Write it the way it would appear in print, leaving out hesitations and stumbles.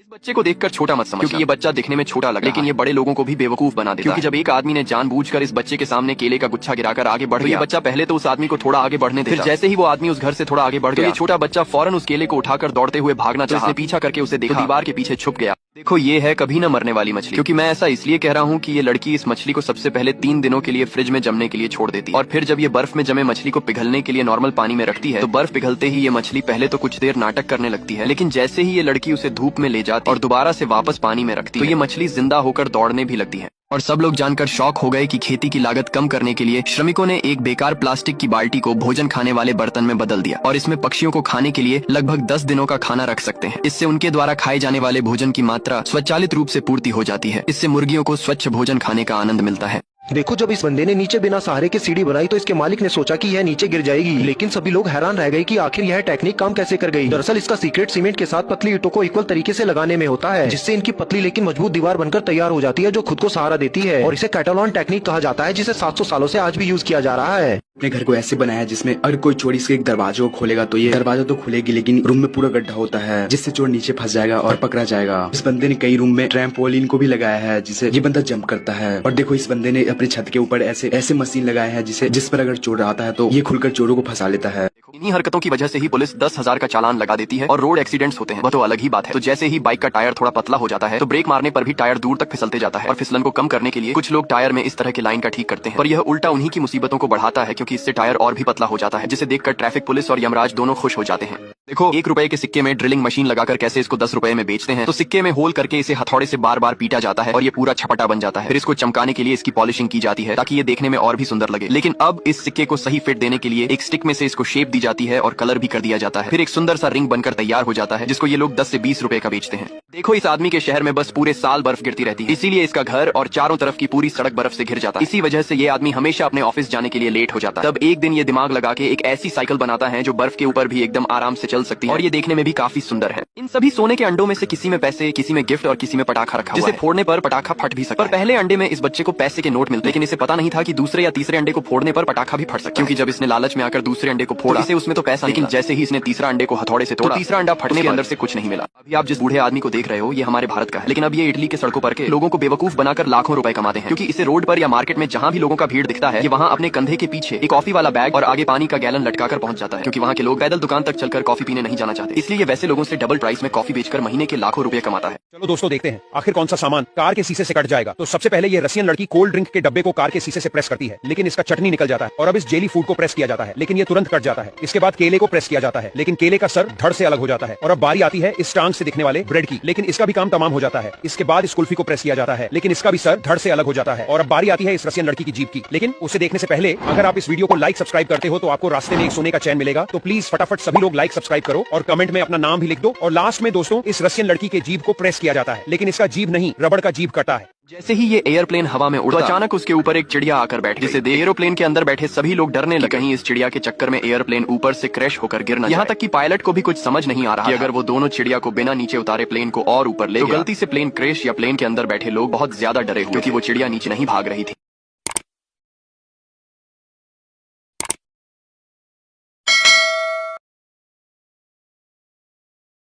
इस बच्चे को देखकर छोटा मत समझना, क्योंकि ये बच्चा दिखने में छोटा लग रहा है, लेकिन ये बड़े लोगों को भी बेवकूफ बना देता है। क्योंकि जब एक आदमी ने जानबूझकर इस बच्चे के सामने केले का गुच्छा गिराकर आगे बढ़ गया, ये बच्चा पहले तो उस आदमी को थोड़ा आगे बढ़ने देता, फिर जैसे ही वो आदमी उस घर से थोड़ा आगे बढ़ गया, ये छोटा बच्चा फौरन उस केले को उठाकर दौड़ते हुए भागना चाहा, पीछा करके उसे देखा, दीवार के पीछे छुप गया। देखो ये है कभी न मरने वाली मछली, क्योंकि मैं ऐसा इसलिए कह रहा हूँ कि ये लड़की इस मछली को सबसे पहले 3 दिनों के लिए फ्रिज में जमने के लिए छोड़ देती है, और फिर जब ये बर्फ में जमे मछली को पिघलने के लिए नॉर्मल पानी में रखती है, तो बर्फ पिघलते ही ये मछली पहले तो कुछ देर नाटक करने लगती है, लेकिन जैसे ही ये लड़की उसे धूप में ले जाती और दोबारा से वापस पानी में रखती है, तो ये मछली जिंदा होकर दौड़ने भी लगती है। और सब लोग जानकर शॉक हो गए कि खेती की लागत कम करने के लिए श्रमिकों ने एक बेकार प्लास्टिक की बाल्टी को भोजन खाने वाले बर्तन में बदल दिया, और इसमें पक्षियों को खाने के लिए लगभग 10 दिनों का खाना रख सकते हैं। इससे उनके द्वारा खाए जाने वाले भोजन की मात्रा स्वचालित रूप से पूर्ति हो जाती है। इससे मुर्गियों को स्वच्छ भोजन खाने का आनंद मिलता है। देखो, जब इस बंदे ने नीचे बिना सहारे के सीढ़ी बनाई तो इसके मालिक ने सोचा कि यह नीचे गिर जाएगी, लेकिन सभी लोग हैरान रह गए कि आखिर यह टेक्निक काम कैसे कर गई। दरअसल इसका सीक्रेट सीमेंट के साथ पतली ईंटों को इक्वल तरीके से लगाने में होता है, जिससे इनकी पतली लेकिन मजबूत दीवार बनकर तैयार हो जाती है, जो खुद को सहारा देती है, और इसे कैटालॉन टेक्निक कहा जाता है, जिसे 700 सालों से आज भी यूज किया जा रहा है। अपने घर को ऐसे बनाया है जिसमें अगर कोई चोरी से एक दरवाजे को खोलेगा तो ये दरवाजा तो खुलेगी, लेकिन रूम में पूरा गड्ढा होता है, जिससे चोर नीचे फंस जाएगा और पकड़ा जाएगा। इस बंदे ने कई रूम में ट्रैम्पोलिन को भी लगाया है, जिसे ये बंदा जंप करता है। और देखो, इस बंदे ने अपने छत के ऊपर ऐसे मशीन लगाया है जिस पर अगर चोर आता है तो ये खुलकर चोरों को फंसा लेता है। इन्हीं हरकतों की वजह से ही पुलिस 10,000 का चालान लगा देती है, और रोड एक्सीडेंट्स होते हैं वह तो अलग ही बात है। तो जैसे ही बाइक का टायर थोड़ा पतला हो जाता है तो ब्रेक मारने पर भी टायर दूर तक फिसलते जाता है, और फिसलन को कम करने के लिए कुछ लोग टायर में इस तरह के लाइन का ठीक करते हैं, पर यह उल्टा उन्हीं की मुसीबतों को बढ़ाता है, क्योंकि इससे टायर और भी पतला हो जाता है, जिसे देखकर ट्रैफिक पुलिस और यमराज दोनों खुश हो जाते हैं। देखो, 1 रुपए के सिक्के में ड्रिलिंग मशीन लगाकर कैसे इसको 10 रुपए में बेचते हैं। तो सिक्के में होल करके इसे हथौड़े से बार बार पीटा जाता है और ये पूरा छपटा बन जाता है। फिर इसको चमकाने के लिए इसकी पॉलिशिंग की जाती है ताकि ये देखने में और भी सुंदर लगे। लेकिन अब इस सिक्के को सही फिट देने के लिए एक स्टिक में से इसको शेप दी जाती है और कलर भी कर दिया जाता है। फिर एक सुंदर सा रिंग बनकर तैयार हो जाता है, जिसको ये लोग 10 से 20 रुपए का बेचते हैं। देखो, इस आदमी के शहर में बस पूरे साल बर्फ गिरती रहती है, इसीलिए इसका घर और चारों तरफ की पूरी सड़क बर्फ से घिर जाता है। इसी वजह से ये आदमी हमेशा अपने ऑफिस जाने के लिए लेट हो जाता है। तब एक दिन ये दिमाग लगा के एक ऐसी साइकिल बनाता है जो बर्फ के ऊपर भी एकदम आराम से चल सकती है, और ये देखने में भी काफी सुंदर है। इन सभी सोने के अंडों में से किसी में पैसे, किसी में गिफ्ट और किसी में पटाखा रखा हुआ है, जिसे फोड़ने पर पटाखा फट भी सकता है। पर पहले अंडे में इस बच्चे को पैसे के नोट मिलते, लेकिन इसे पता नहीं था कि दूसरे या तीसरे अंडे को फोड़ने पर पटाखा भी फट सकता है, क्योंकि जब इसने लालच में आकर दूसरे अंडे को फोड़ा, इसे उसमें तो पैसा, लेकिन जैसे ही इसने तीसरा अंडे को हथौड़े से तोड़ा, तीसरा अंडा फटने के अंदर से कुछ नहीं मिला। अभी आप जिस बूढ़े आदमी को देख रहे हो, ये हमारे भारत का है, लेकिन अब ये इटली के सड़कों पर के लोगों को बेवकूफ बनाकर लाखों रुपए कमाते हैं, क्योंकि इसे रोड पर या मार्केट में जहाँ भी लोगों का भीड़ दिखता है, ये वहाँ अपने कंधे के पीछे एक कॉफी वाला बैग और आगे पानी का गैलन लटकाकर पहुंच जाता है, क्योंकि वहाँ के लोग पैदल दुकान तक चलकर कॉफी पीने नहीं जाना चाहते, इसलिए ये वैसे लोगों से डबल प्राइस में कॉफी बेचकर महीने के लाखों रुपए कमाता है। चलो दोस्तों, देखते हैं आखिर कौन सा सामान कार के शीशे से कट जाएगा। तो सबसे पहले ये रसियन लड़की कोल्ड ड्रिंक के डब्बे को कार के शीशे से प्रेस करती है, लेकिन इसका चटनी निकल जाता है। और अब इस जेली फूड को प्रेस किया जाता है, लेकिन ये तुरंत कट जाता है। इसके बाद केले को प्रेस किया जाता है, लेकिन केले का सर धड़ से अलग हो जाता है। और अब बारी आती है इस टांग से दिखने वाले ब्रेड की, लेकिन इसका भी काम तमाम हो जाता है। इसके बाद इस कुल्फी को प्रेस किया जाता है, लेकिन इसका भी सर धड़ से अलग हो जाता है। और अब बारी आती है इस रसियन लड़की की जीभ की, लेकिन उसे देखने से पहले अगर आप इस वीडियो को लाइक सब्सक्राइब करते हो तो आपको रास्ते में एक सोने का चैन मिलेगा। तो प्लीज फटाफट सभी लोग लाइक सब्सक्राइब करो और कमेंट में अपना नाम भी लिख दो। और लास्ट में दोस्तों, इस रसियन लड़की के जीभ को प्रेस किया जाता है, लेकिन इसका जीभ नहीं, रबड़ का जीभ कटा है। जैसे ही ये एयरप्लेन हवा में उड़ा, तो अचानक उसके ऊपर एक चिड़िया आकर बैठ गई, जिसे एयरप्लेन के अंदर बैठे सभी लोग डरने लगे कहीं इस चिड़िया के चक्कर में एयरप्लेन ऊपर से क्रैश होकर गिर न जाए। यहाँ तक कि पायलट को भी कुछ समझ नहीं आ रहा कि अगर वो दोनों चिड़िया को बिना नीचे उतारे प्लेन को और ऊपर ले गया, तो गलती से प्लेन क्रैश या प्लेन के अंदर बैठे लोग बहुत ज्यादा डरे हुए, क्योंकि वो चिड़िया नीचे नहीं भाग रही थी।